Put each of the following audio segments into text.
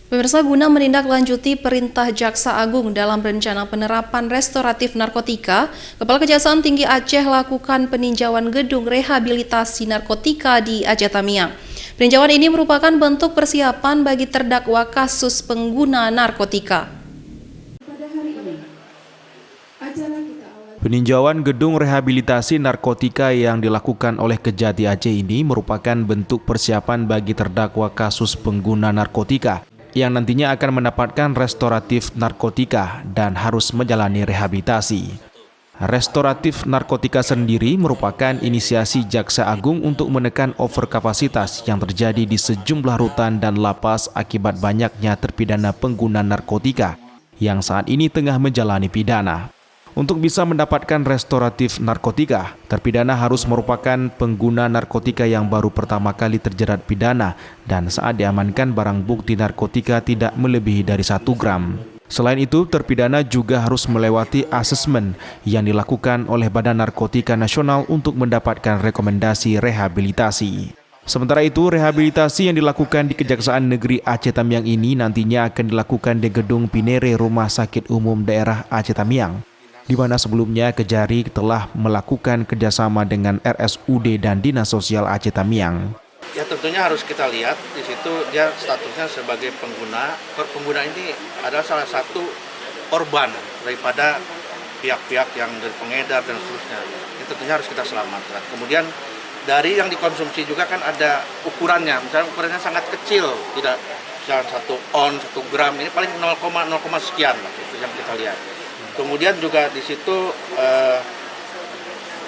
Pemirsa, guna menindaklanjuti perintah Jaksa Agung dalam rencana penerapan restoratif narkotika, Kepala Kejaksaan Tinggi Aceh lakukan peninjauan gedung rehabilitasi narkotika di Aceh Tamiang. Peninjauan ini merupakan bentuk persiapan bagi terdakwa kasus pengguna narkotika. Peninjauan gedung rehabilitasi narkotika yang dilakukan oleh Kejati Aceh ini merupakan bentuk persiapan bagi terdakwa kasus pengguna narkotika yang nantinya akan mendapatkan restoratif narkotika dan harus menjalani rehabilitasi. Restoratif narkotika sendiri merupakan inisiasi Jaksa Agung untuk menekan overkapasitas yang terjadi di sejumlah rutan dan lapas akibat banyaknya terpidana pengguna narkotika yang saat ini tengah menjalani pidana. Untuk bisa mendapatkan restoratif narkotika, terpidana harus merupakan pengguna narkotika yang baru pertama kali terjerat pidana dan saat diamankan barang bukti narkotika tidak melebihi dari 1 gram. Selain itu, terpidana juga harus melewati asesmen yang dilakukan oleh Badan Narkotika Nasional untuk mendapatkan rekomendasi rehabilitasi. Sementara itu, rehabilitasi yang dilakukan di Kejaksaan Negeri Aceh Tamiang ini nantinya akan dilakukan di Gedung Pinere Rumah Sakit Umum Daerah Aceh Tamiang, di mana sebelumnya Kejari telah melakukan kerjasama dengan RSUD dan Dinas Sosial Aceh Tamiang. Ya tentunya harus kita lihat di situ dia statusnya sebagai pengguna. Pengguna ini adalah salah satu korban daripada pihak-pihak yang dari pengedar dan seterusnya. Ini tentunya harus kita selamatkan. Kemudian dari yang dikonsumsi juga kan ada ukurannya. Misalnya ukurannya sangat kecil, tidak misalnya 1 on, 1 gram, ini paling 0,0 sekian lah, itu yang kita lihat. Kemudian juga di situ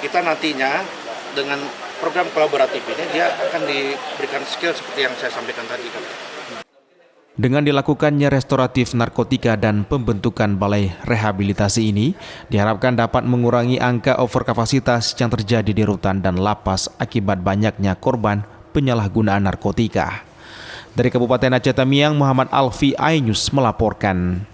kita nantinya dengan program kolaboratif ini dia akan diberikan skill seperti yang saya sampaikan tadi. Dengan dilakukannya restoratif narkotika dan pembentukan balai rehabilitasi ini, diharapkan dapat mengurangi angka overkapasitas yang terjadi di rutan dan lapas akibat banyaknya korban penyalahgunaan narkotika. Dari Kabupaten Aceh Tamiang, Muhammad Alfi iNews melaporkan.